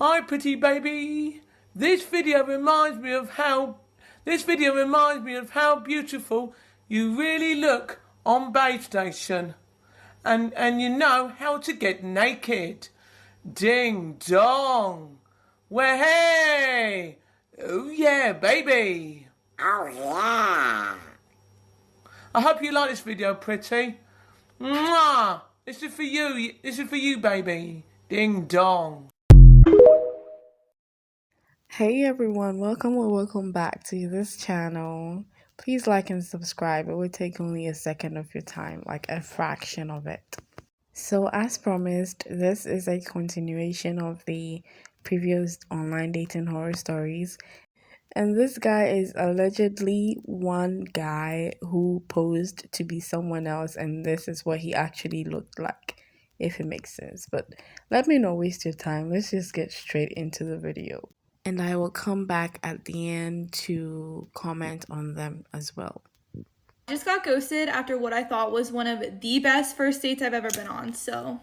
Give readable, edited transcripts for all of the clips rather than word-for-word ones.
Hi, pretty baby. This video reminds me of how beautiful you really look on base station, and you know how to get naked. Ding dong. Well, hey. Oh yeah, baby. Oh yeah. I hope you like this video, pretty. Mwah. This is for you. This is for you, baby. Ding dong. Hey everyone, welcome or welcome back to this channel. Please like and subscribe. It would take only a second of your time, like a fraction of it. So as promised, this is a continuation of the previous online dating horror stories. And this guy is allegedly one guy who posed to be someone else, and this is what he actually looked like, if it makes sense. But let me not waste your time. Let's just get straight into the video. And I will come back at the end to comment on them as well. I just got ghosted after what I thought was one of the best first dates I've ever been on, so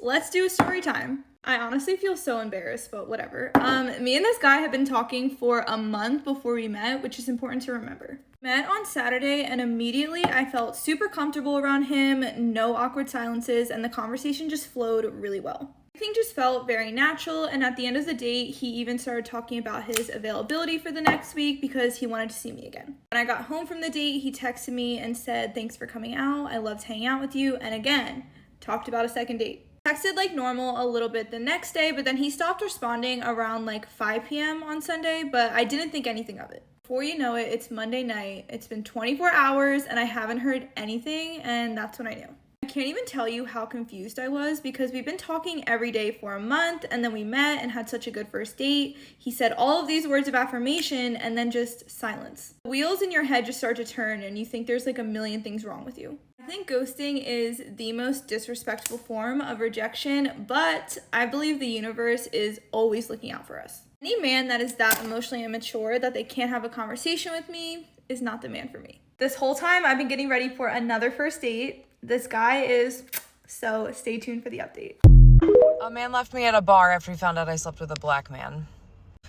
let's do story time. I honestly feel so embarrassed, but whatever. Me and this guy have been talking for a month before we met, which is important to remember. Met on Saturday, and immediately I felt super comfortable around him, no awkward silences, and the conversation just flowed really well. Everything just felt very natural, and at the end of the date, he even started talking about his availability for the next week because he wanted to see me again. When I got home from the date, he texted me and said, "Thanks for coming out, I loved hanging out with you," and again, talked about a second date. Texted like normal a little bit the next day, but then he stopped responding around like 5 p.m. on Sunday, but I didn't think anything of it. Before you know it, it's Monday night, it's been 24 hours, and I haven't heard anything, and that's when I knew. I can't even tell you how confused I was because we've been talking every day for a month, and then we met and had such a good first date. He said all of these words of affirmation and then just silence. The wheels in your head just start to turn and you think there's like a million things wrong with you. I think ghosting is the most disrespectful form of rejection, but I believe the universe is always looking out for us. Any man that is that emotionally immature that they can't have a conversation with me is not the man for me. This whole time I've been getting ready for another first date. This guy is, so stay tuned for the update. A man left me at a bar after he found out I slept with a black man.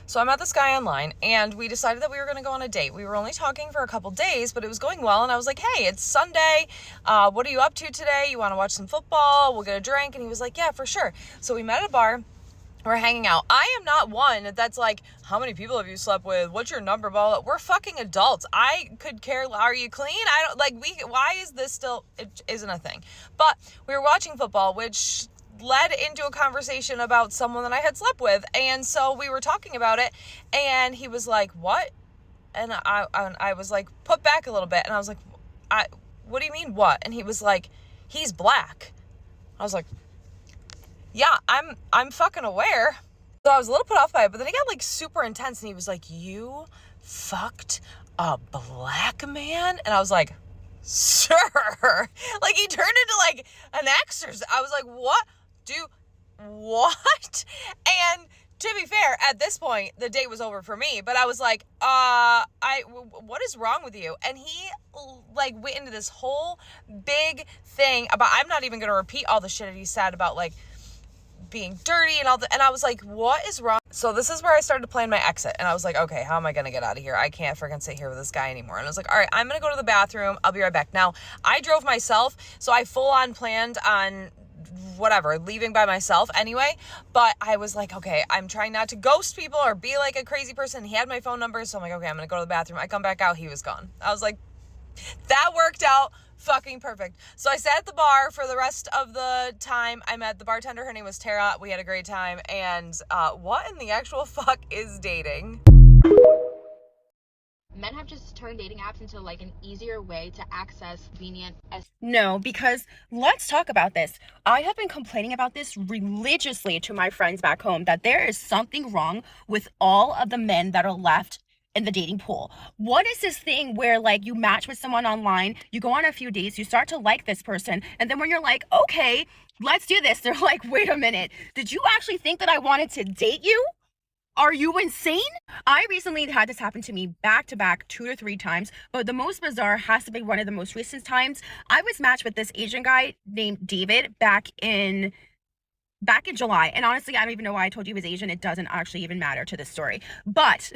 So I met this guy online, and we decided that we were going to go on a date. We were only talking for a couple days, but it was going well, and I was like, hey, it's Sunday. What are you up to today? You want to watch some football? We'll get a drink. And he was like, yeah, for sure. So we met at a bar. We're hanging out. I am not one that's like, how many people have you slept with? What's your number? Blah. We're fucking adults. I could care. Are you clean? I don't like, why is this still, it isn't a thing. But we were watching football, which led into a conversation about someone that I had slept with. And so we were talking about it, and he was like, what? And I was like, put back a little bit. And I was like, what do you mean what? And he was like, he's black. I was like, yeah, I'm fucking aware. So I was a little put off by it, but then he got like super intense, and he was like, you fucked a black man? And I was like, sure. Like, he turned into like an exorcist. I was like, what? What? And to be fair, at this point, the date was over for me, but I was like, what is wrong with you? And he like went into this whole big thing about, I'm not even going to repeat all the shit that he said about like being dirty and all that. And I was like, what is wrong? So this is where I started to plan my exit. And I was like, okay, how am I going to get out of here? I can't freaking sit here with this guy anymore. And I was like, all right, I'm going to go to the bathroom. I'll be right back. Now, I drove myself, so I full on planned on whatever, leaving by myself anyway. But I was like, okay, I'm trying not to ghost people or be like a crazy person. He had my phone number, so I'm like, okay, I'm going to go to the bathroom. I come back out, he was gone. I was like, that worked out fucking perfect. So I sat at the bar for the rest of the time. I met the bartender. Her name was Tara. We had a great time. And what in the actual fuck is dating? Men have just turned dating apps into like an easier way to access convenient. No, because let's talk about this. I have been complaining about this religiously to my friends back home, that there is something wrong with all of the men that are left in the dating pool. What is this thing where like you match with someone online, you go on a few dates, you start to like this person, and then when you're like, okay, let's do this, they're like, wait a minute, did you actually think that I wanted to date you? Are you insane? I recently had this happen to me back to back 2 or 3 times, but the most bizarre has to be one of the most recent times. I was matched with this Asian guy named David back in back in July. And honestly, I don't even know why I told you he was Asian. It doesn't actually even matter to this story. But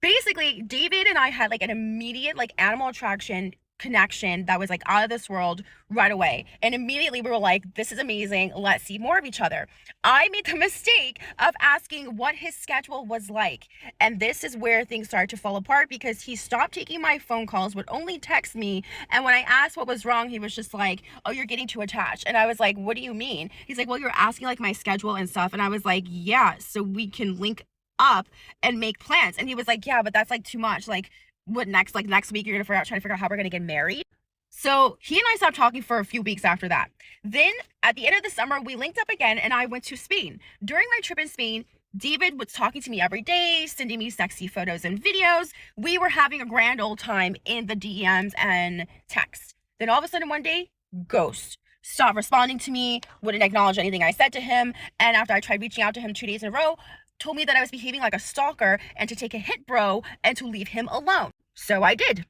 basically, David and I had like an immediate like animal attraction connection that was like out of this world right away. And immediately we were like, this is amazing. Let's see more of each other. I made the mistake of asking what his schedule was like. And this is where things started to fall apart because he stopped taking my phone calls, would only text me. And when I asked what was wrong, he was just like, oh, you're getting too attached. And I was like, what do you mean? He's like, well, you're asking like my schedule and stuff. And I was like, yeah, so we can link up and make plans. And he was like, yeah, but that's like too much. Like, what next? Like next week, you're gonna try to figure out how we're gonna get married. So he and I stopped talking for a few weeks after that. Then at the end of the summer, we linked up again and I went to Spain. During my trip in Spain, David was talking to me every day, sending me sexy photos and videos. We were having a grand old time in the DMs and texts. Then all of a sudden one day, ghost. Stopped responding to me, wouldn't acknowledge anything I said to him. And after I tried reaching out to him 2 days in a row, told me that I was behaving like a stalker and to take a hit, bro, and to leave him alone. So I did.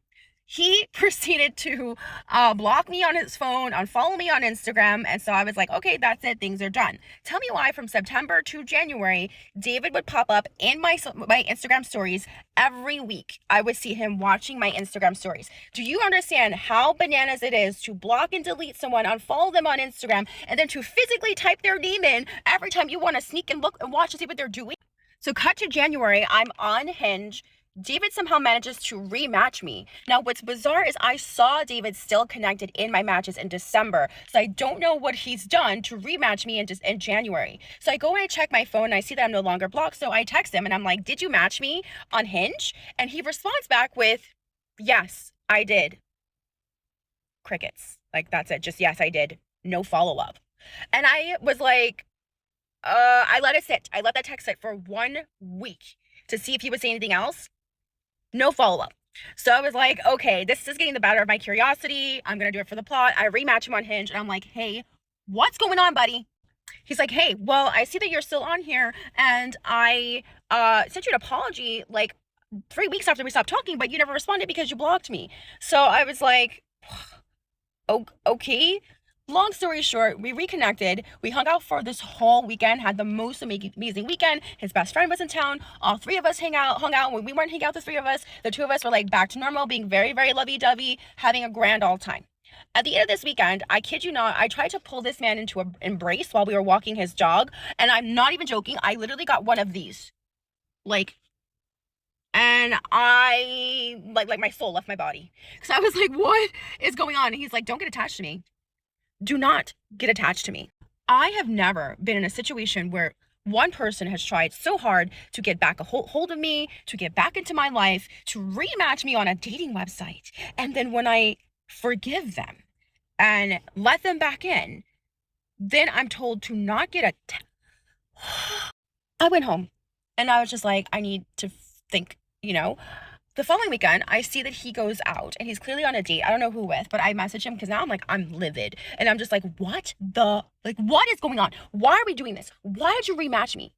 He proceeded to block me on his phone, unfollow me on Instagram. And so I was like, okay, that's it. Things are done. Tell me why from September to January, David would pop up in my Instagram stories every week. I would see him watching my Instagram stories. Do you understand how bananas it is to block and delete someone, unfollow them on Instagram, and then to physically type their name in every time you want to sneak and look and watch to see what they're doing? So cut to January, I'm on Hinge. David somehow manages to rematch me. Now, what's bizarre is I saw David still connected in my matches in December. So I don't know what he's done to rematch me in January. So I go and I check my phone and I see that I'm no longer blocked. So I text him and I'm like, did you match me on Hinge? And he responds back with, yes, I did. Crickets. Like, that's it. Just, yes, I did. No follow-up. And I was like, I let it sit. I let that text sit for 1 week to see if he would say anything else. No follow-up. So I was like, okay, this is getting the better of my curiosity. I'm going to do it for the plot. I rematch him on Hinge and I'm like, hey, what's going on, buddy? He's like, hey, well, I see that you're still on here and I sent you an apology like 3 weeks after we stopped talking, but you never responded because you blocked me. So I was like, okay. Long story short, we reconnected. We hung out for this whole weekend, had the most amazing weekend. His best friend was in town. All three of us hung out. When we weren't hanging out, the three of us, the two of us were like back to normal, being very, very lovey-dovey, having a grand old time. At the end of this weekend, I kid you not, I tried to pull this man into an embrace while we were walking his dog. And I'm not even joking. I literally got one of these. And I, like my soul left my body. Because I was like, what is going on? And he's like, don't get attached to me. Do not get attached to me. I have never been in a situation where one person has tried so hard to get back a hold of me, to get back into my life, to rematch me on a dating website. And then when I forgive them and let them back in, then I'm told to not get attached. I went home and I was just like, I need to think, The following weekend, I see that he goes out and he's clearly on a date. I don't know who with, but I message him because now I'm livid. And I'm just like, what is going on? Why are we doing this? Why did you rematch me?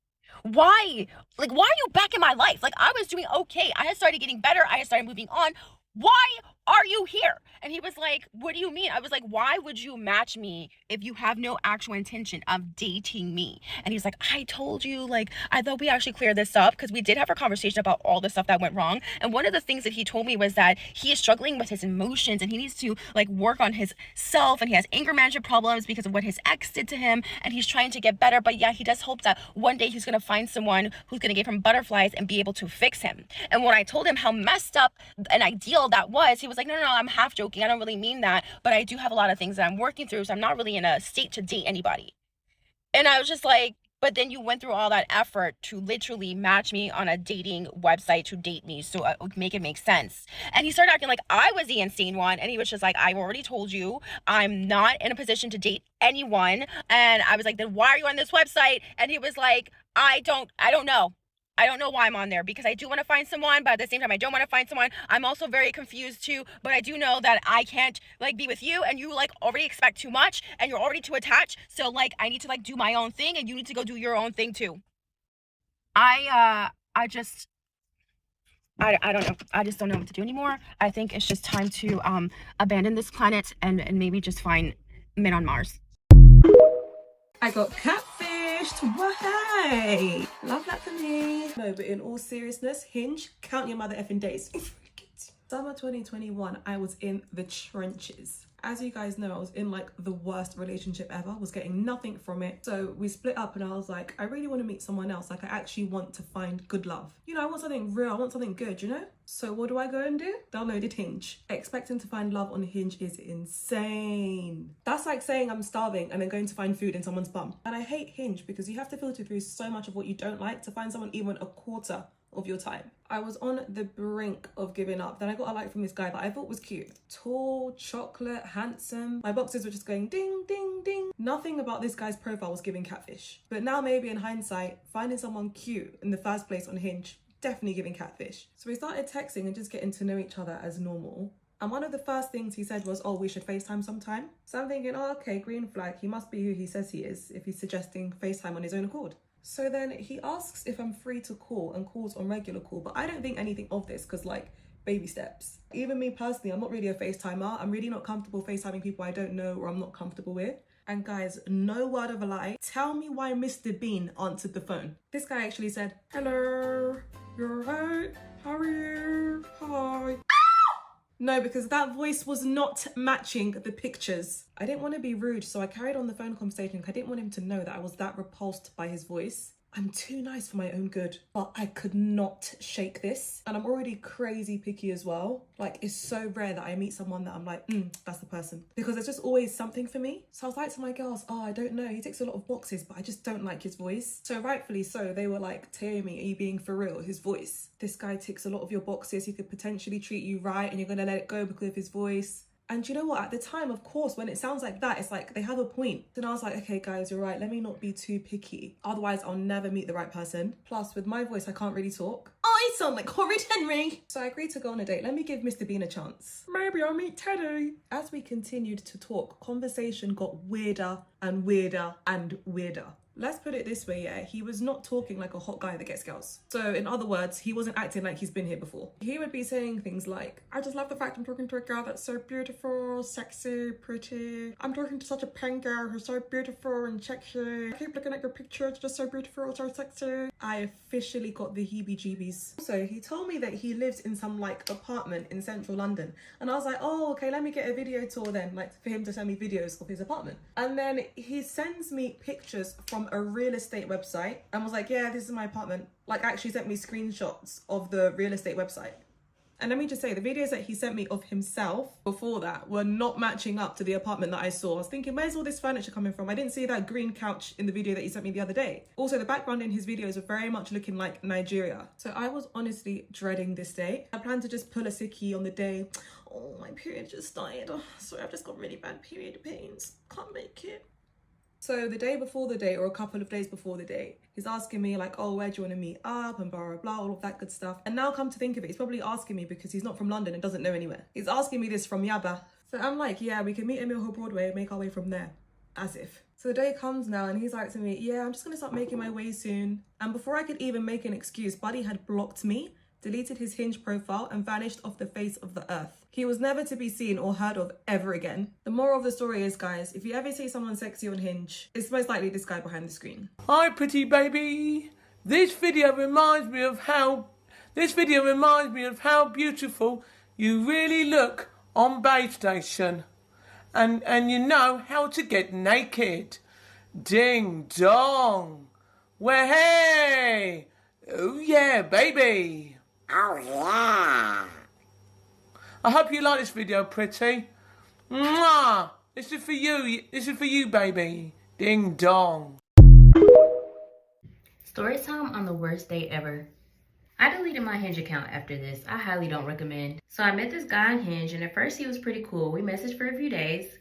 Why are you back in my life? Like, I was doing okay. I had started getting better. I had started moving on. Why are you here? And he was like, what do you mean? I was like, why would you match me if you have no actual intention of dating me? And he's like, I told you, I thought we actually cleared this up because we did have a conversation about all the stuff that went wrong. And one of the things that he told me was that he is struggling with his emotions and he needs to work on his self, and he has anger management problems because of what his ex did to him. And he's trying to get better. But yeah, he does hope that one day he's going to find someone who's going to give him butterflies and be able to fix him. And when I told him how messed up an ideal that was, he was like, no, I'm half joking. I don't really mean that, but I do have a lot of things that I'm working through, so I'm not really in a state to date anybody. And I was just like, but then you went through all that effort to literally match me on a dating website to date me, so make it make sense. And he started acting like I was the insane one, and he was just like, I've already told you I'm not in a position to date anyone. And I was like, then why are you on this website? And he was like, I don't know. I don't know why I'm on there, because I do want to find someone, but at the same time, I don't want to find someone. I'm also very confused too, but I do know that I can't be with you, and you already expect too much, and you're already too attached. So I need to do my own thing, and you need to go do your own thing too. I don't know. I just don't know what to do anymore. I think it's just time to abandon this planet and maybe just find men on Mars. I got catfish. finished. Way! Love that for me. No, but in all seriousness, Hinge, count your mother effing days. Summer 2021, I was in the trenches. As you guys know, I was in like the worst relationship ever, was getting nothing from it. So we split up and I was like, I really want to meet someone else. Like I actually want to find good love. You know, I want something real, I want something good, you know? So what do I go and do? Downloaded Hinge. Expecting to find love on Hinge is insane. That's like saying I'm starving and then going to find food in someone's bum. And I hate Hinge because you have to filter through so much of what you don't like to find someone even a quarter of your time. I was on the brink of giving up. Then I got a like from this guy that I thought was cute. Tall, chocolate, handsome. My boxes were just going ding, ding, ding. Nothing about this guy's profile was giving catfish. But now maybe in hindsight, finding someone cute in the first place on Hinge, definitely giving catfish. So we started texting and just getting to know each other as normal. And one of the first things he said was, oh, we should FaceTime sometime. So I'm thinking, oh, okay, green flag. He must be who he says he is if he's suggesting FaceTime on his own accord. So then he asks if I'm free to call and calls on regular call, but I don't think anything of this because like baby steps. Even me personally, I'm not really a FaceTimer. I'm really not comfortable FaceTiming people I don't know or I'm not comfortable with. And guys, no word of a lie, tell me why Mr. Bean answered the phone. This guy actually said, hello, you're right, how are you, hi. No, because that voice was not matching the pictures. I didn't want to be rude, so I carried on the phone conversation because I didn't want him to know that I was that repulsed by his voice. I'm too nice for my own good, but I could not shake this. And I'm already crazy picky as well. Like, it's so rare that I meet someone that I'm like, that's the person. Because there's just always something for me. So I was like to my girls, oh, I don't know. He ticks a lot of boxes, but I just don't like his voice. So rightfully so, they were like, Taomi, are you being for real? His voice. This guy ticks a lot of your boxes. He could potentially treat you right and you're going to let it go because of his voice. And you know what, at the time, of course, when it sounds like that, it's like they have a point. Then I was like, okay, guys, you're right. Let me not be too picky. Otherwise, I'll never meet the right person. Plus, with my voice, I can't really talk. I sound like Horrid Henry. So I agreed to go on a date. Let me give Mr. Bean a chance. Maybe I'll meet Teddy. As we continued to talk, conversation got weirder and weirder and weirder. Let's put it this way, yeah, he was not talking like a hot guy that gets girls. So in other words, he wasn't acting like he's been here before. He would be saying things like, I just love the fact I'm talking to a girl that's so beautiful, sexy, pretty. I'm talking to such a pen girl who's so beautiful and sexy. I keep looking at your pictures, just so beautiful, so sexy. I officially got the heebie-jeebies. Also, he told me that he lives in some like apartment in central London. And I was like, oh, okay, let me get a video tour then, like for him to send me videos of his apartment. And then he sends me pictures from a real estate website and was like, yeah, this is my apartment. Like actually sent me screenshots of the real estate website. And let me just say, the videos that he sent me of himself before that were not matching up to the apartment that I saw. I was thinking, where's all this furniture coming from? I didn't see that green couch in the video that he sent me the other day. Also, the background in his videos are very much looking like Nigeria. So I was honestly dreading this date. I planned to just pull a sickie on the day. Oh, my period just started. Oh, sorry, I've just got really bad period pains. Can't make it. So the day before the date, or a couple of days before the date, he's asking me like, oh, where do you want to meet up and blah, blah, blah, all of that good stuff. And now come to think of it, he's probably asking me because he's not from London and doesn't know anywhere. He's asking me this from Yaba. So I'm like, yeah, we can meet at Mill Hill Broadway and make our way from there. As if. So the day comes now and he's like to me, yeah, I'm just going to start making my way soon. And before I could even make an excuse, Buddy had blocked me, deleted his Hinge profile and vanished off the face of the earth. He was never to be seen or heard of ever again. The moral of the story is, guys, if you ever see someone sexy on Hinge, it's most likely this guy behind the screen. Hi, pretty baby. This video reminds me of how beautiful you really look on base station. And you know how to get naked. Ding dong. Well, hey. Oh yeah, baby. Oh yeah. I hope you like this video, pretty. Mwah! This is for you. This is for you, baby. Ding dong. Story time on the worst date ever. I deleted my Hinge account after this. I highly don't recommend. So I met this guy on Hinge, and at first he was pretty cool. We messaged for a few days.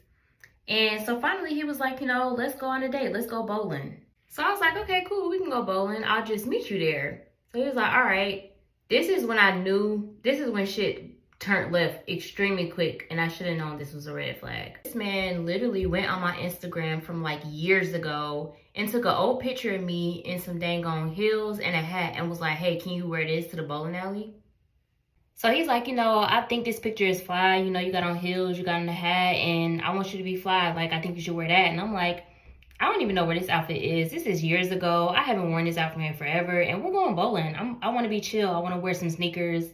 And so finally he was like, you know, let's go on a date. Let's go bowling. So I was like, okay, cool. We can go bowling. I'll just meet you there. So he was like, all right. This is when shit turned left extremely quick, and I should have known this was a red flag. This man literally went on my Instagram from like years ago and took an old picture of me in some dang on heels and a hat and was like, hey, can you wear this to the bowling alley? So he's like, you know, I think this picture is fly. You know, you got on heels, you got on the hat, and I want you to be fly. Like, I think you should wear that. And I'm like, I don't even know where this outfit is. This is years ago. I haven't worn this outfit in forever, and we're going bowling. I want to be chill. I want to wear some sneakers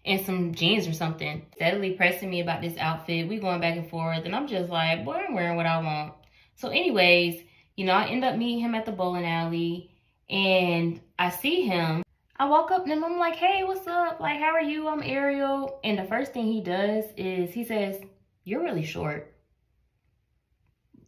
and some jeans or something. Steadily pressing me about this outfit. We going back and forth, and I'm just like, boy, I'm wearing what I want. So anyways, you know, I end up meeting him at the bowling alley, and I see him. I walk up to him, I'm like, hey, what's up? Like, how are you? I'm Ariel. And the first thing he does is he says, you're really short.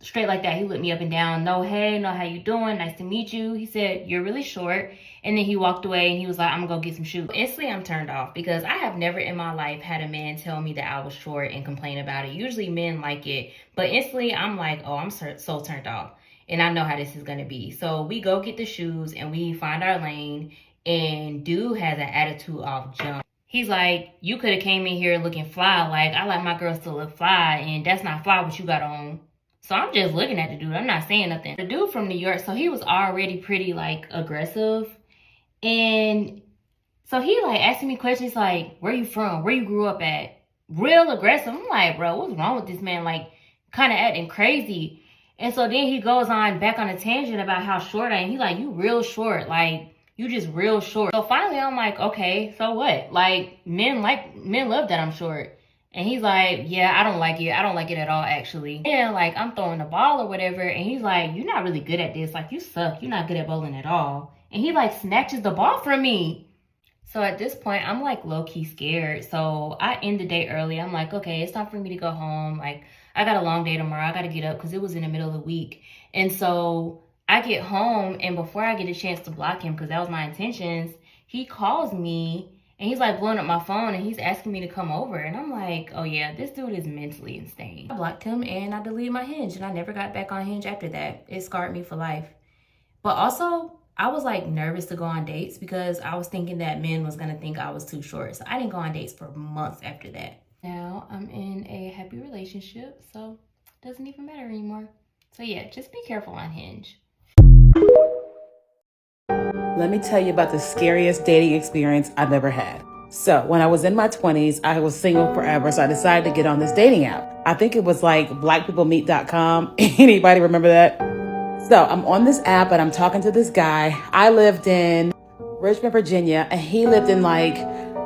Straight like that. He looked me up and down. No, hey, no, how you doing? Nice to meet you. He said, you're really short. And then he walked away and he was like, I'm gonna go get some shoes. Instantly, I'm turned off because I have never in my life had a man tell me that I was short and complain about it. Usually men like it, but instantly I'm like, oh, I'm so turned off. And I know how this is gonna be. So we go get the shoes and we find our lane, and dude has an attitude off jump. He's like, you could have came in here looking fly. Like, I like my girls to look fly, and that's not fly what you got on. So I'm just looking at the dude. I'm not saying nothing. The dude from New York, so he was already pretty, like, aggressive. And so he, like, asking me questions like, where you from? Where you grew up at? Real aggressive. I'm like, bro, what's wrong with this man? Like, kind of acting crazy. And so then he goes on back on a tangent about how short I am. He's like, you real short. Like, you just real short. So finally, I'm like, okay, so what? Like, men love that I'm short. And he's like, yeah, I don't like it. I don't like it at all, actually. And like, I'm throwing the ball or whatever. And he's like, you're not really good at this. Like, you suck. You're not good at bowling at all. And he like snatches the ball from me. So at this point, I'm like low-key scared. So I end the day early. I'm like, okay, it's time for me to go home. Like, I got a long day tomorrow. I got to get up because it was in the middle of the week. And so I get home, and before I get a chance to block him, because that was my intentions, he calls me. And he's like blowing up my phone and he's asking me to come over. And I'm like, oh yeah, this dude is mentally insane. I blocked him and I deleted my Hinge, and I never got back on Hinge after that. It scarred me for life. But also, I was like nervous to go on dates because I was thinking that men was gonna think I was too short. So I didn't go on dates for months after that. Now I'm in a happy relationship, so it doesn't even matter anymore. So yeah, just be careful on Hinge. Let me tell you about the scariest dating experience I've ever had. So when I was in my 20s, I was single forever. So I decided to get on this dating app. I think it was like blackpeoplemeet.com. Anybody remember that? So I'm on this app and I'm talking to this guy. I lived in Richmond, Virginia, and he lived in like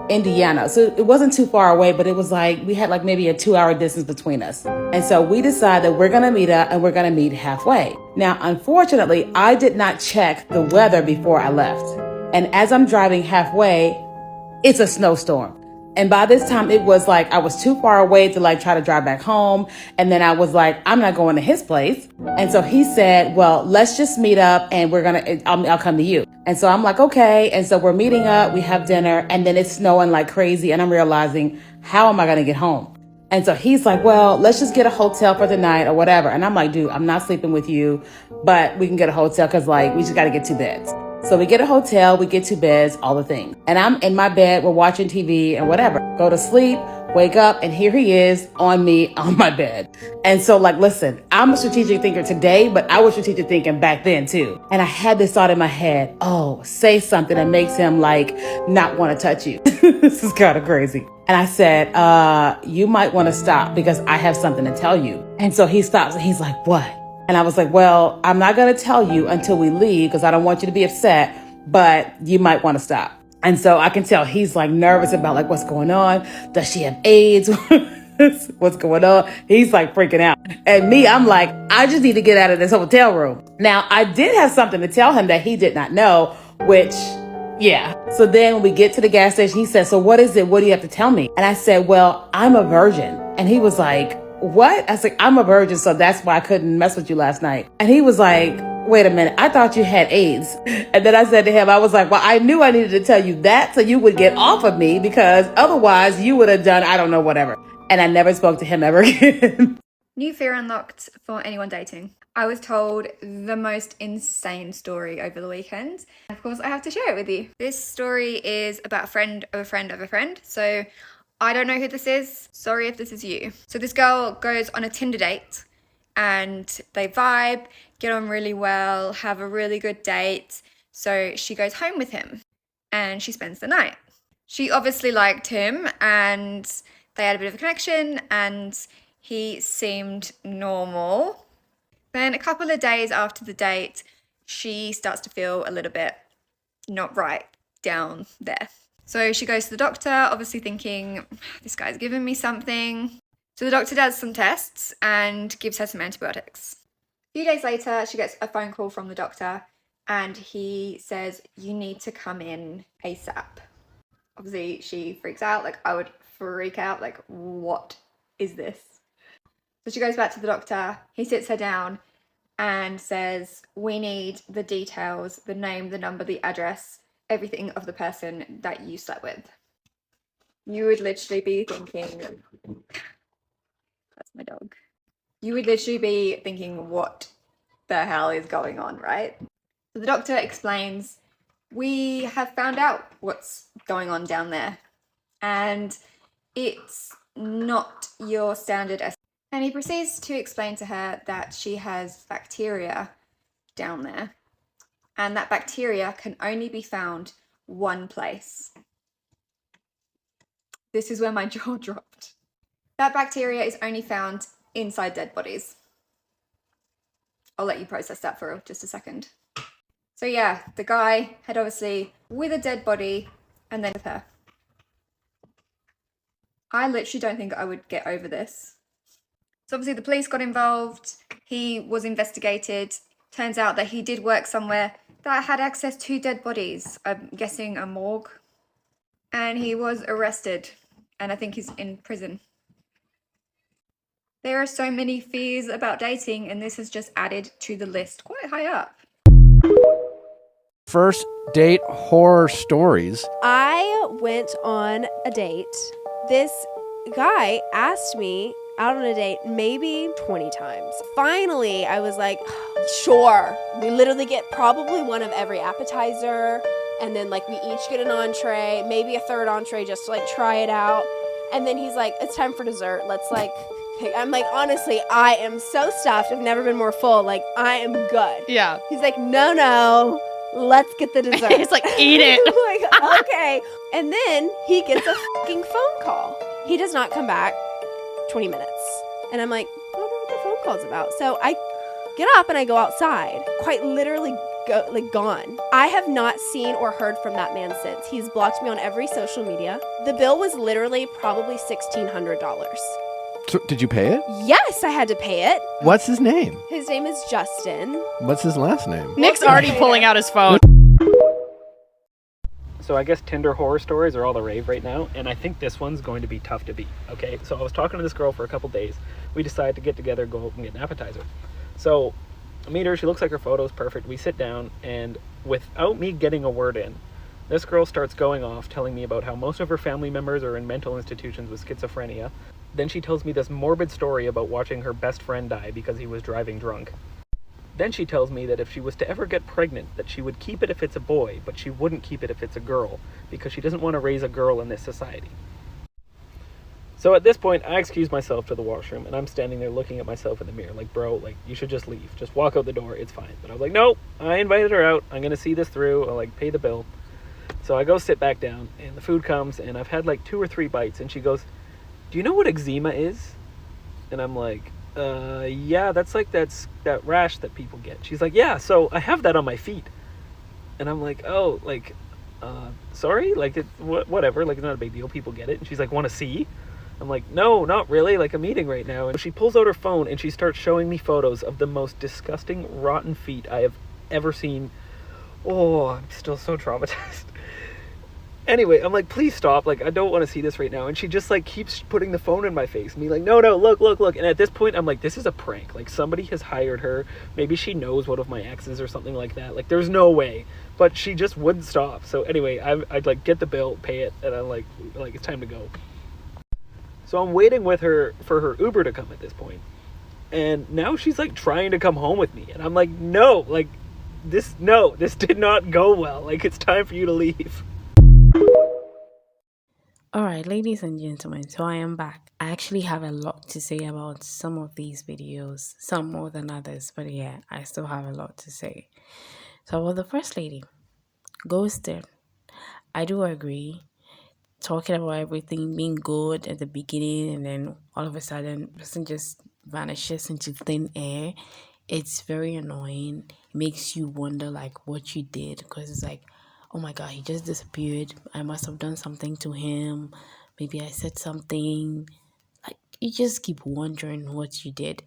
Indiana. So it wasn't too far away, but it was like, we had like maybe a 2-hour distance between us. And so we decided we're going to meet up and we're going to meet halfway. Now, unfortunately, I did not check the weather before I left. And as I'm driving halfway, it's a snowstorm. And by this time it was like, I was too far away to like try to drive back home. And then I was like, I'm not going to his place. And so he said, well, let's just meet up and I'll come to you. And so I'm like, okay. And so we're meeting up, we have dinner, and then it's snowing like crazy. And I'm realizing, how am I going to get home? And so he's like, well, let's just get a hotel for the night or whatever. And I'm like, dude, I'm not sleeping with you, but we can get a hotel because like, we just got to get 2 beds. So we get a hotel, we get 2 beds, all the things. And I'm in my bed, we're watching TV and whatever. Go to sleep, wake up, and here he is on me on my bed. And so like, listen, I'm a strategic thinker today, but I was strategic thinking back then too. And I had this thought in my head, oh, say something that makes him like not want to touch you. This is kind of crazy. And I said, you might want to stop because I have something to tell you. And so he stops and he's like, what? And I was like, well, I'm not going to tell you until we leave because I don't want you to be upset, but you might want to stop. And so I can tell he's like nervous about like what's going on. Does she have AIDS? What's going on? He's like freaking out. And me, I'm like, I just need to get out of this hotel room. Now, I did have something to tell him that he did not know, which, yeah. So then when we get to the gas station, he said, so what is it? What do you have to tell me? And I said, well, I'm a virgin. And he was like, what? I said, I'm a virgin, so that's why I couldn't mess with you last night. And he was like, wait a minute, I thought you had AIDS. And then I said to him, I was like, well, I knew I needed to tell you that so you would get off of me because otherwise you would have done, I don't know, whatever. And I never spoke to him ever again. New fear unlocked for anyone dating. I was told the most insane story over the weekend. Of course, I have to share it with you. This story is about a friend of a friend of a friend. So I don't know who this is. Sorry if this is you. So this girl goes on a Tinder date and they vibe, get on really well, have a really good date. So she goes home with him and she spends the night. She obviously liked him and they had a bit of a connection and he seemed normal. Then a couple of days after the date, she starts to feel a little bit not right down there. So she goes to the doctor, obviously thinking, this guy's giving me something. So the doctor does some tests and gives her some antibiotics. A few days later, she gets a phone call from the doctor and he says, you need to come in ASAP. Obviously, she freaks out. Like, I would freak out. Like, what is this? So she goes back to the doctor. He sits her down and says, we need the details, the name, the number, the address, everything of the person that you slept with. You would literally be thinking, that's my dog. You would literally be thinking, what the hell is going on, right? So the doctor explains, we have found out what's going on down there, and it's not your standard. And he proceeds to explain to her that she has bacteria down there, and that bacteria can only be found one place. This is where my jaw dropped. That bacteria is only found inside dead bodies. I'll let you process that for just a second. So yeah, the guy had obviously with a dead body and then with her. I literally don't think I would get over this. So obviously the police got involved. He was investigated. Turns out that he did work somewhere that had access to dead bodies. I'm guessing a morgue. And he was arrested. And I think he's in prison. There are so many fears about dating, and this has just added to the list quite high up. First date horror stories. I went on a date. This guy asked me out on a date maybe 20 times. Finally, I was like, sure. We literally get probably one of every appetizer, and then like we each get an entree, maybe a third entree just to like try it out. And then he's like, it's time for dessert. Let's like pick. I'm like, honestly, I am so stuffed. I've never been more full. Like, I am good. Yeah. He's like, no. Let's get the dessert. He's like, eat it. I'm like, okay. And then he gets a fucking phone call. He does not come back 20 minutes. And I'm like, I don't know what the phone call's about. So I get up and I go outside, quite literally gone. I have not seen or heard from that man since. He's blocked me on every social media. The bill was literally probably $1,600. So, did you pay it? Yes, I had to pay it. What's his name? His name is Justin. What's his last name? Nick's already pulling out his phone. So I guess Tinder horror stories are all the rave right now, and I think this one's going to be tough to beat, okay? So I was talking to this girl for a couple days. We decided to get together, go and get an appetizer. So I meet her, she looks like her photo's perfect. We sit down, and without me getting a word in, this girl starts going off, telling me about how most of her family members are in mental institutions with schizophrenia. Then she tells me this morbid story about watching her best friend die because he was driving drunk. Then she tells me that if she was to ever get pregnant, that she would keep it if it's a boy, but she wouldn't keep it if it's a girl, because she doesn't want to raise a girl in this society. So at this point, I excuse myself to the washroom, and I'm standing there looking at myself in the mirror, like, bro, like, you should just leave. Just walk out the door, it's fine. But I was like, no, I invited her out. I'm going to see this through. I'll, like, pay the bill. So I go sit back down, and the food comes, and I've had, like, 2 or 3 bites, and she goes, do you know what eczema is? And I'm like, yeah, that's like that rash that people get. She's like, yeah, so I have that on my feet. And I'm like, oh, like, sorry? Like, whatever, like, it's not a big deal, people get it. And she's like, want to see? I'm like, no, not really, like, I'm eating right now. And she pulls out her phone and she starts showing me photos of the most disgusting, rotten feet I have ever seen. Oh, I'm still so traumatized. Anyway, I'm like, please stop, like, I don't want to see this right now. And she just, like, keeps putting the phone in my face. And me like, no, look. And at this point, I'm like, this is a prank. Like, somebody has hired her. Maybe she knows one of my exes or something like that. Like, there's no way. But she just wouldn't stop. So anyway, I'd like, get the bill, pay it, and I'm like, it's time to go. So I'm waiting with her for her Uber to come at this point. And now she's, like, trying to come home with me. And I'm like, no, like, this did not go well. Like, it's time for you to leave. Alright, ladies and gentlemen, so I am back. I actually have a lot to say about some of these videos, some more than others, but yeah, I still have a lot to say. So about the first lady, ghosted. I do agree. Talking about everything being good at the beginning and then all of a sudden, person just vanishes into thin air. It's very annoying. It makes you wonder like what you did, because it's like, oh my god, he just disappeared. I must have done something to him. Maybe I said something. Like, you just keep wondering what you did.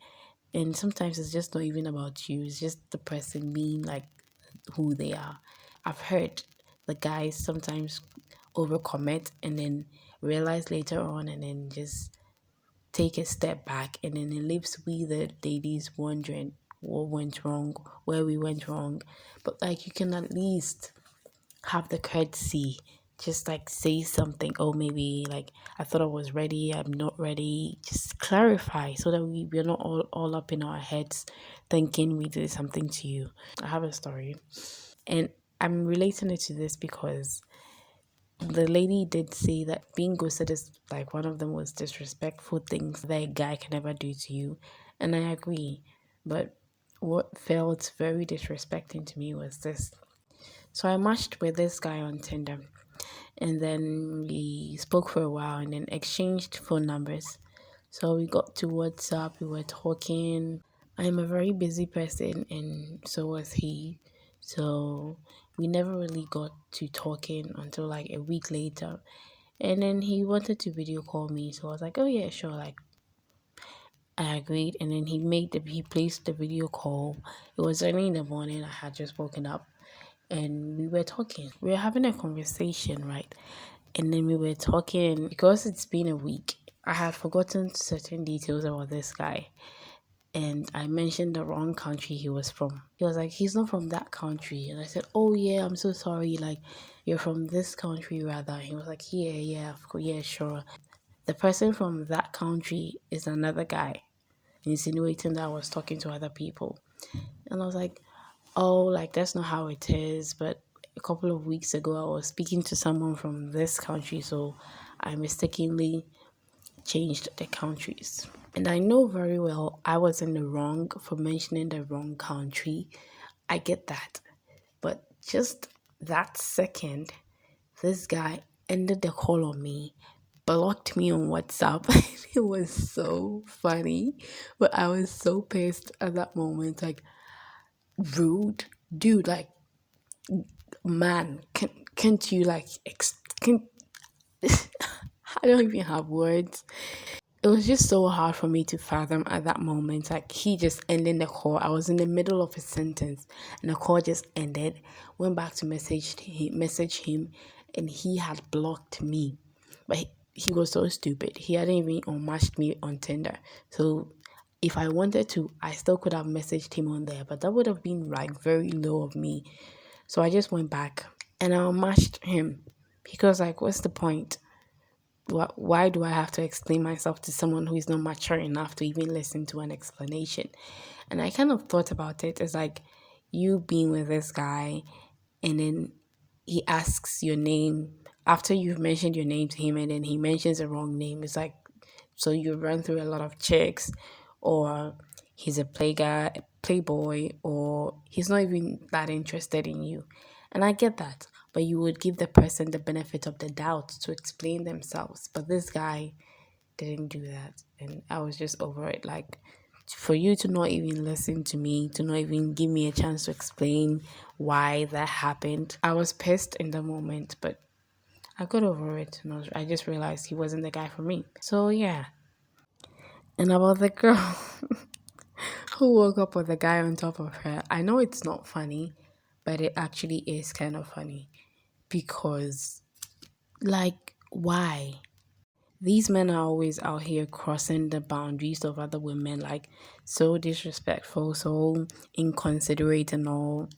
And sometimes it's just not even about you. It's just the person being like who they are. I've heard the guys sometimes overcommit and then realize later on, and then just take a step back, and then it leaves we the ladies wondering what went wrong, where we went wrong. But like, you can at least have the courtesy, just like say something. Oh, maybe like, I thought I was ready, I'm not ready. Just clarify so that we're not all up in our heads thinking we did something to you. I have a story, and I'm relating it to this because the lady did say that being ghosted is like one of the most disrespectful things that a guy can ever do to you. And I agree. But what felt very disrespecting to me was this. So I matched with this guy on Tinder, and then we spoke for a while and then exchanged phone numbers. So we got to WhatsApp, we were talking. I'm a very busy person, and so was he. So we never really got to talking until like a week later. And then he wanted to video call me. So I was like, oh yeah, sure. Like, I agreed. And then he placed the video call. It was early in the morning. I had just woken up, and we were talking. We were having a conversation, right? And then we were talking because it's been a week. I had forgotten certain details about this guy, and I mentioned the wrong country he was from. He was like, he's not from that country. And I said, oh yeah, I'm so sorry. Like, you're from this country rather. And he was like, yeah, of course, yeah, sure. The person from that country is another guy, insinuating that I was talking to other people. And I was like, oh, like, that's not how it is. But a couple of weeks ago, I was speaking to someone from this country, so I mistakenly changed the countries. And I know very well I was in the wrong for mentioning the wrong country. I get that. But just that second, this guy ended the call on me, blocked me on WhatsApp. It was so funny. But I was so pissed at that moment. Like, rude. Dude, like, man, can't you like, can I don't even have words. It was just so hard for me to fathom at that moment. Like, he just ended the call. I was in the middle of a sentence and the call just ended. Went back to message him, and he had blocked me. But he was so stupid. He hadn't even unmatched me on Tinder. So if I wanted to, I still could have messaged him on there, but that would have been like very low of me. So I just went back and I unmatched him because, like, what's the point? Why do I have to explain myself to someone who is not mature enough to even listen to an explanation? And I kind of thought about it as like you being with this guy, and then he asks your name after you've mentioned your name to him, and then he mentions the wrong name. It's like, so you run through a lot of chicks, or he's a playboy, or he's not even that interested in you. And I get that, but you would give the person the benefit of the doubt to explain themselves. But this guy didn't do that, and I was just over it. Like, for you to not even listen to me, to not even give me a chance to explain why that happened, I was pissed in the moment, but I got over it, and I just realized he wasn't the guy for me. So yeah. And about the girl who woke up with a guy on top of her, I know it's not funny, but it actually is kind of funny because, like, why? These men are always out here crossing the boundaries of other women, like, so disrespectful, so inconsiderate and all.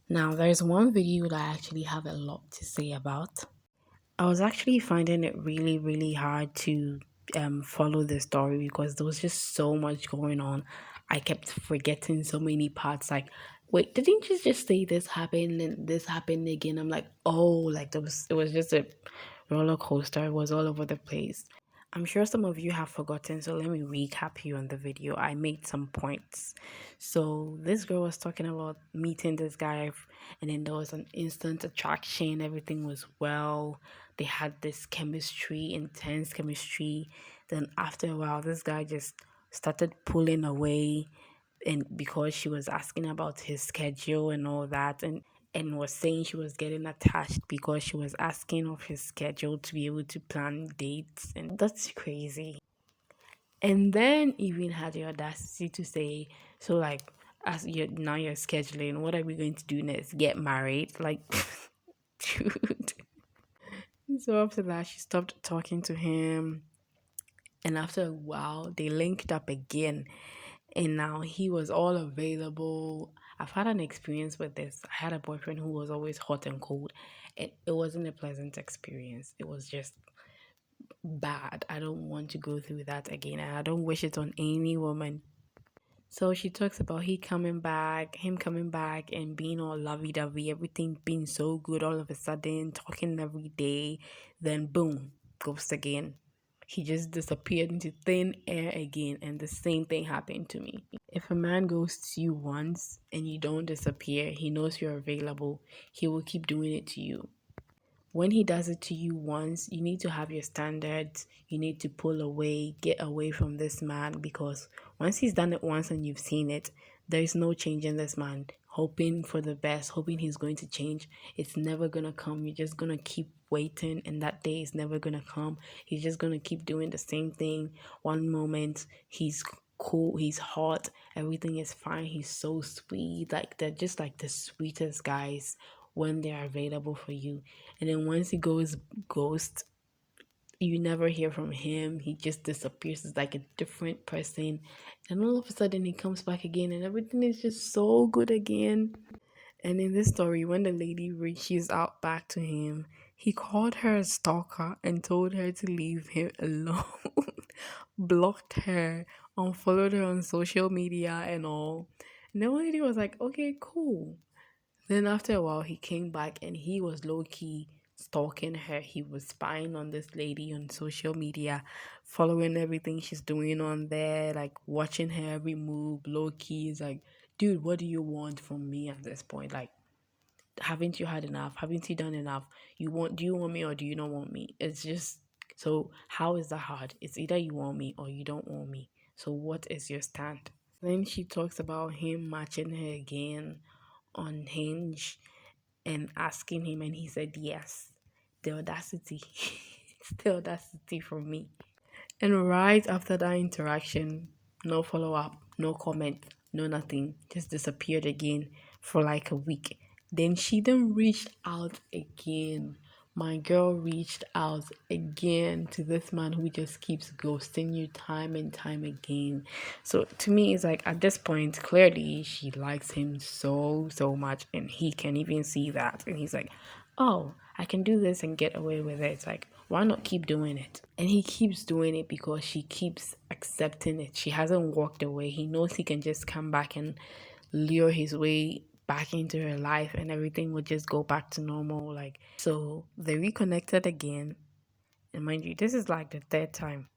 Now, there's one video that I actually have a lot to say about. I was actually finding it really, really hard to follow the story because there was just so much going on. I kept forgetting so many parts. Like, wait, didn't you just say this happened and this happened again? I'm like, oh, like it was just a roller coaster. It was all over the place. I'm sure some of you have forgotten, so let me recap you on the video. I made some points. So this girl was talking about meeting this guy, and then there was an instant attraction. Everything was well. They had this chemistry, intense chemistry. Then after a while, this guy just started pulling away. And because she was asking about his schedule and all that, and was saying she was getting attached because she was asking of his schedule to be able to plan dates, and that's crazy. And then even had the audacity to say, so like, as you're scheduling, what are we going to do next? Get married? Like, dude. So after that, she stopped talking to him. And after a while, they linked up again. And now he was all available. I've had an experience with this. I had a boyfriend who was always hot and cold. It wasn't a pleasant experience. It was just bad. I don't want to go through that again. And I don't wish it on any woman. So she talks about him coming back and being all lovey-dovey, everything being so good all of a sudden, talking every day, then boom, ghost again. He just disappeared into thin air again, and the same thing happened to me. If a man ghosts you once and you don't disappear, he knows you're available, he will keep doing it to you. When he does it to you once, you need to have your standards. You need to pull away, get away from this man, because once he's done it once and you've seen it, there is no change in this man. Hoping for the best, hoping he's going to change. It's never going to come. You're just going to keep waiting, and that day is never going to come. He's just going to keep doing the same thing. One moment, he's cool, he's hot, everything is fine, he's so sweet. Like, they're just like the sweetest guys when they're available for you. And then once he goes ghost, you never hear from him. He just disappears. It's like a different person. And all of a sudden he comes back again and everything is just so good again. And in this story, when the lady reaches out back to him, he called her a stalker and told her to leave him alone. Blocked her, unfollowed her on social media and all. And the lady was like, okay, cool. Then after a while, he came back and he was low-key stalking her. He was spying on this lady on social media, following everything she's doing on there, like watching her every move, low-key. It's like, dude, what do you want from me at this point? Like, haven't you had enough? Haven't you done enough? Do you want me or do you not want me? It's just, so how is that hard? It's either you want me or you don't want me. So what is your stand? Then she talks about him matching her again on Hinge and asking him, and he said yes. The audacity. It's the audacity from me. And right after that interaction, no follow-up, no comment, no nothing, just disappeared again for like a week. Then she then reached out again. My girl reached out again to this man who just keeps ghosting you time and time again. So to me, it's like at this point, clearly she likes him so much, and he can even see that. And he's like, oh, I can do this and get away with it. It's like, why not keep doing it? And he keeps doing it because she keeps accepting it. She hasn't walked away. He knows he can just come back and lure his way back into her life and everything would just go back to normal. Like, so they reconnected again. And mind you, this is like the third time.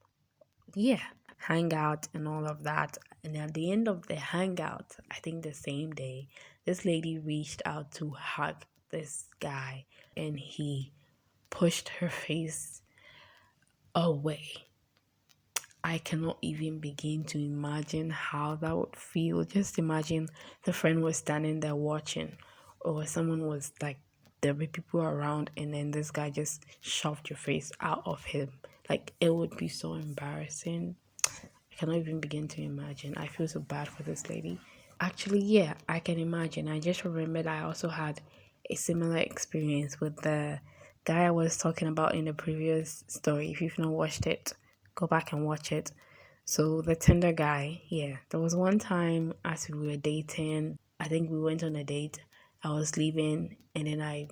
Yeah, hangout and all of that. And at the end of the hangout, I think the same day, this lady reached out to hug this guy and he pushed her face away. I cannot even begin to imagine how that would feel. Just imagine the friend was standing there watching, or someone was like, there were people around, and then this guy just shoved your face out of him. Like, it would be so embarrassing. I cannot even begin to imagine. I feel so bad for this lady. Actually, yeah, I can imagine. I just remembered I also had a similar experience with the guy I was talking about in the previous story. If you've not watched it, go back and watch it. So the Tinder guy, yeah, there was one time as we were dating, I think we went on a date. I was leaving and then I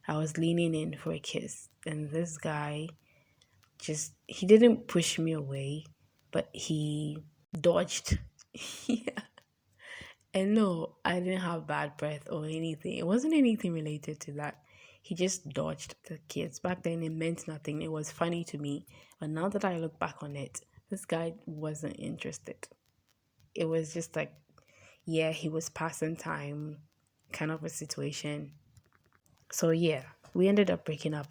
was leaning in for a kiss, and this guy he didn't push me away, but he dodged. Yeah. And no, I didn't have bad breath or anything. It wasn't anything related to that. He just dodged the kids. Back then, it meant nothing. It was funny to me. But now that I look back on it, this guy wasn't interested. It was just like, yeah, he was passing time kind of a situation. So yeah, we ended up breaking up.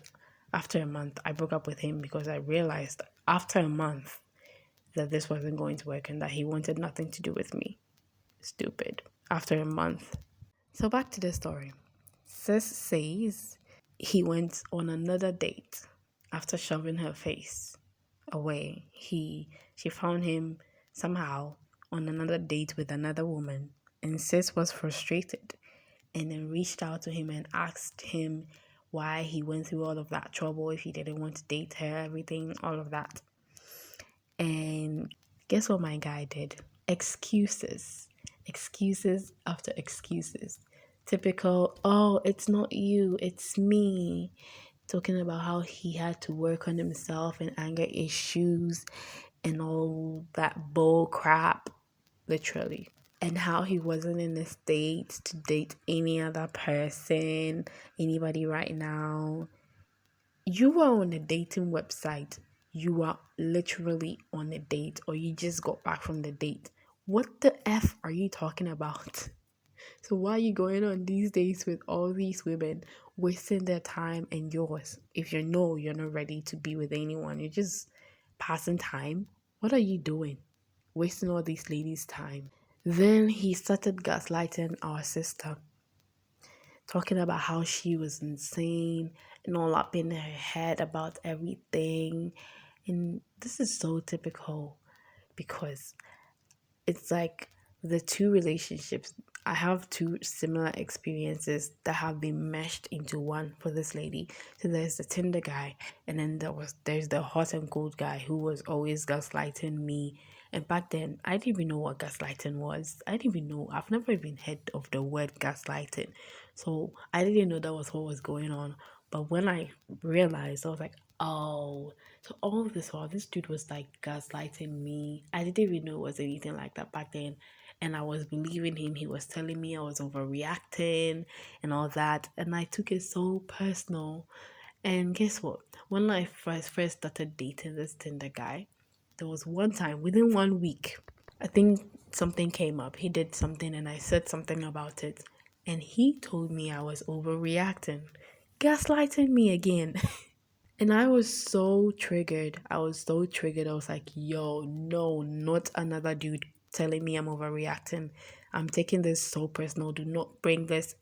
After a month, I broke up with him because I realized after a month that this wasn't going to work and that he wanted nothing to do with me. Stupid. After a month. So back to the story. Sis says he went on another date after shoving her face away. She found him somehow on another date with another woman, and Sis was frustrated and then reached out to him and asked him why he went through all of that trouble, if he didn't want to date her, everything, all of that. And guess what my guy did? Excuses. Excuses after excuses. Typical, oh, it's not you, it's me. Talking about how he had to work on himself and anger issues and all that bull crap, literally. And how he wasn't in the state to date any other person, anybody right now. You are on a dating website. You are literally on a date, or you just got back from the date. What the F are you talking about? So why are you going on these dates with all these women, wasting their time and yours? If you know you're not ready to be with anyone, you're just passing time. What are you doing? Wasting all these ladies' time. Then he started gaslighting our sister, talking about how she was insane and all up in her head about everything. And this is so typical because it's like the two relationships. I have two similar experiences that have been meshed into one for this lady. So there's the Tinder guy, and then there's the hot and cold guy who was always gaslighting me. And back then, I didn't even know what gaslighting was. I didn't even know. I've never even heard of the word gaslighting. So I didn't know that was what was going on. But when I realized, I was like, oh, so all of this while this dude was like gaslighting me. I didn't even know it was anything like that back then. And I was believing him. He was telling me I was overreacting and all that. And I took it so personal. And guess what? When I first started dating this Tinder guy, there was one time within 1 week, I think something came up. He did something and I said something about it. And he told me I was overreacting, gaslighting me again. And I was so triggered. I was like, yo, no, not another dude telling me I'm overreacting. I'm taking this so personal. Do not bring this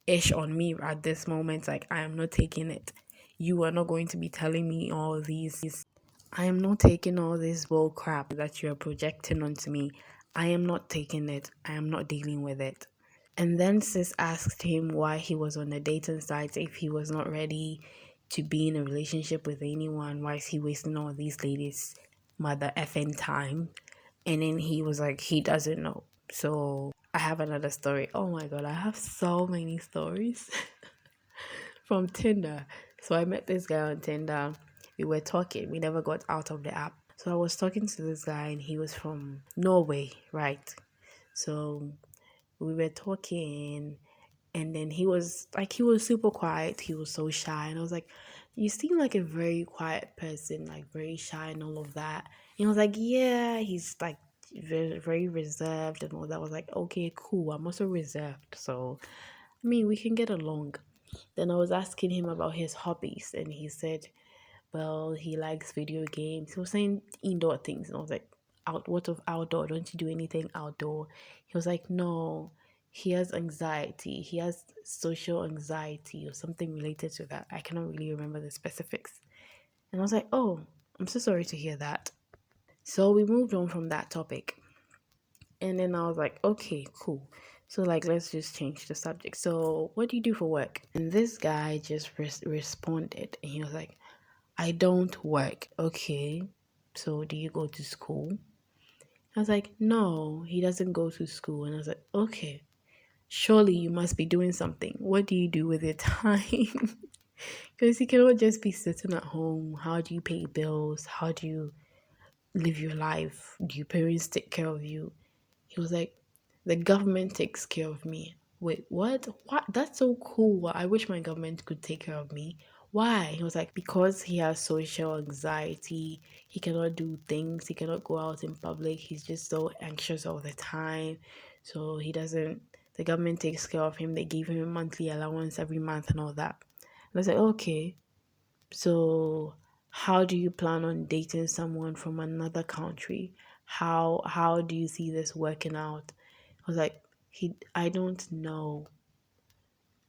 ish on me at this moment. Like, I am not taking it. You are not going to be telling me all these. I am not taking all this bull crap that you're projecting onto me. I am not taking it. I am not dealing with it. And then sis asked him why he was on the dating site if he was not ready to be in a relationship with anyone. Why is he wasting all these ladies' mother effing time? And then he was like, he doesn't know. So I have another story. Oh my god, I have so many stories from Tinder. So I met this guy on Tinder. We were talking. We never got out of the app. So I was talking to this guy and he was from Norway, right? So we were talking and then he was super quiet. He was so shy. And I was like, you seem like a very quiet person, like very shy and all of that. And he was like, yeah, he's like very, very reserved and all that. I was like, okay, cool. I'm also reserved. So, I mean, we can get along. Then I was asking him about his hobbies and he said, well, he likes video games. He was saying indoor things. And I was like, what of outdoor? Don't you do anything outdoor? He was like, no, he has anxiety. He has social anxiety or something related to that. I cannot really remember the specifics. And I was like, oh, I'm so sorry to hear that. So we moved on from that topic. And then I was like, okay, cool. So like, let's just change the subject. So what do you do for work? And this guy just responded. And he was like, I don't work. Okay, so do you go to school? I was like, no, he doesn't go to school. And I was like, okay, surely you must be doing something. What do you do with your time? Because you cannot just be sitting at home. How do you pay bills? How do you live your life? Do your parents take care of you? He was like, the government takes care of me. Wait, what? What? That's so cool. I wish my government could take care of me. Why? He was like, because he has social anxiety. He cannot do things. He cannot go out in public. He's just so anxious all the time. So the government takes care of him. They give him a monthly allowance every month and all that. And I was like, okay. So how do you plan on dating someone from another country? How do you see this working out? I was like, I don't know.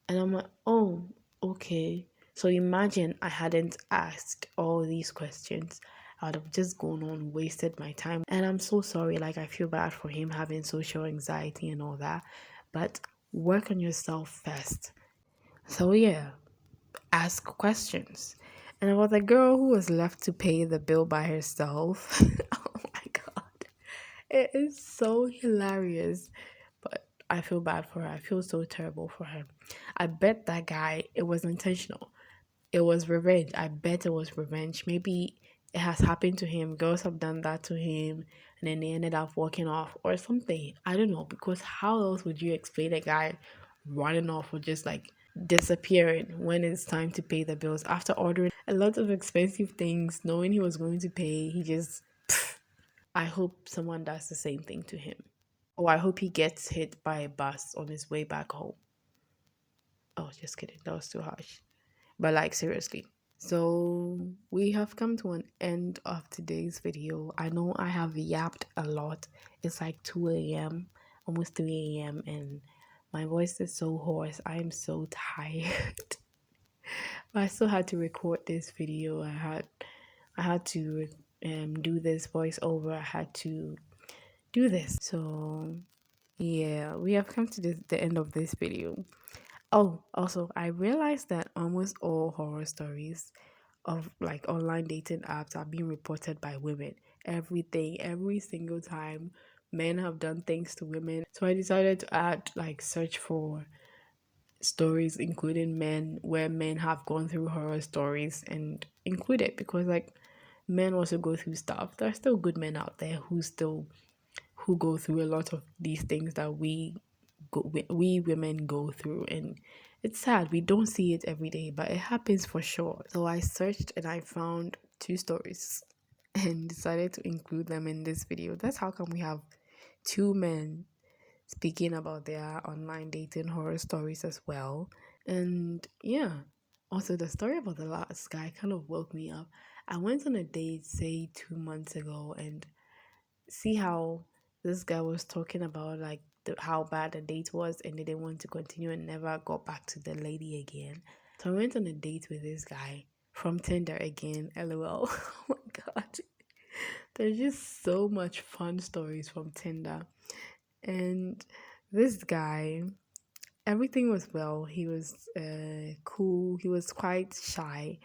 And I'm like, oh, okay. So imagine I hadn't asked all these questions. I would have just gone on, wasted my time. And I'm so sorry. Like, I feel bad for him having social anxiety and all that. But work on yourself first. So, yeah, ask questions. And about the girl who was left to pay the bill by herself. Oh my God. It is so hilarious. But I feel bad for her. I feel so terrible for her. I bet that guy, it was intentional. It was revenge. I bet it was revenge. Maybe it has happened to him. Girls have done that to him and then they ended up walking off or something. I don't know. Because how else would you explain a guy running off or just like disappearing when it's time to pay the bills after ordering a lot of expensive things, knowing he was going to pay? He just, I hope someone does the same thing to him. Oh, I hope he gets hit by a bus on his way back home. Oh, just kidding. That was too harsh. But like, seriously. So we have come to an end of today's video. I know I have yapped a lot. It's like 2 a.m., almost 3 a.m. and my voice is so hoarse. I am so tired. But I still had to record this video. I had to do this voiceover. I had to do this. So yeah, we have come to the end of this video. Oh, also, I realized that almost all horror stories of like online dating apps are being reported by women. Everything, every single time men have done things to women. So I decided to add like search for stories including men where men have gone through horror stories and include it because like men also go through stuff. There are still good men out there who go through a lot of these things that we women go through, and it's sad we don't see it every day, but it happens for sure. So I searched and I found 2 stories and decided to include them in this video. That's how come we have 2 men speaking about their online dating horror stories as well. And yeah, also the story about the last guy kind of woke me up. I went on a date say 2 months ago, and see how this guy was talking about like how bad the date was and they didn't want to continue and never got back to the lady again. So I went on a date with this guy from Tinder again. LOL. Oh my God. There's just so much fun stories from Tinder. And this guy, everything was well. He was cool. He was quite shy.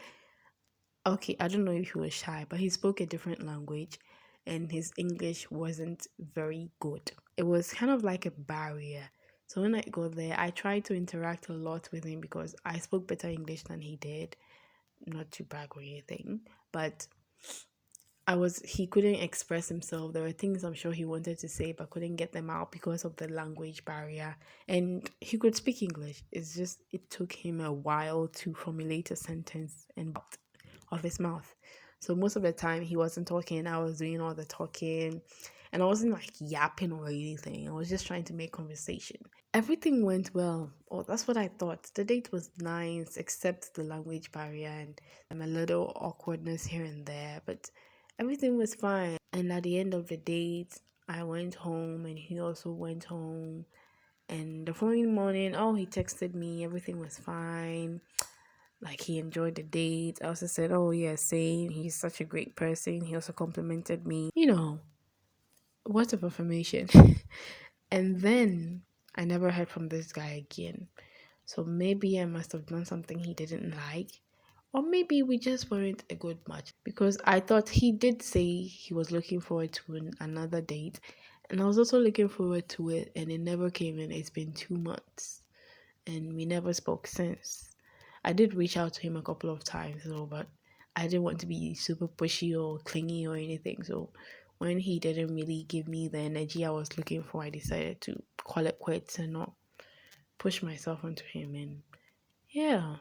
Okay, I don't know if he was shy, but he spoke a different language and his English wasn't very good. It was kind of like a barrier. So when I got there, I tried to interact a lot with him because I spoke better English than he did. Not to brag or anything, but he couldn't express himself. There were things I'm sure he wanted to say but couldn't get them out because of the language barrier. And he could speak English. It's just it took him a while to formulate a sentence and of his mouth. So most of the time he wasn't talking, I was doing all the talking, and I wasn't like yapping or anything. I was just trying to make conversation. Everything went well. Oh, that's what I thought. The date was nice, except the language barrier and a little awkwardness here and there, but everything was fine. And at the end of the date, I went home and he also went home. And the following morning, oh, he texted me, everything was fine. Like he enjoyed the date. I also said, oh yeah, same. He's such a great person. He also complimented me. Words of affirmation. And then I never heard from this guy again. So maybe I must have done something he didn't like. Or maybe we just weren't a good match. Because I thought he did say he was looking forward to another date. And I was also looking forward to it. And it never came in. It's been 2 months. And we never spoke since. I did reach out to him a couple of times though, but I didn't want to be super pushy or clingy or anything. So when he didn't really give me the energy I was looking for, I decided to call it quits and not push myself onto him. And yeah,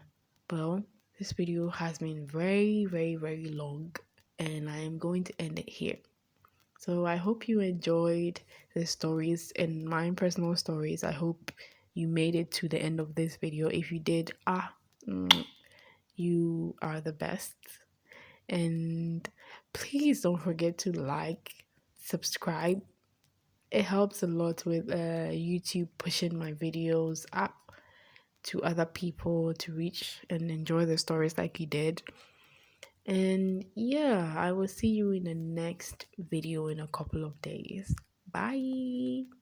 well, this video has been very, very, very long and I am going to end it here. So I hope you enjoyed the stories and my personal stories. I hope you made it to the end of this video. If you did, you are the best. And please don't forget to like, subscribe, it helps a lot with YouTube pushing my videos up to other people to reach and enjoy the stories like you did. And yeah, I will see you in the next video in a couple of days. Bye.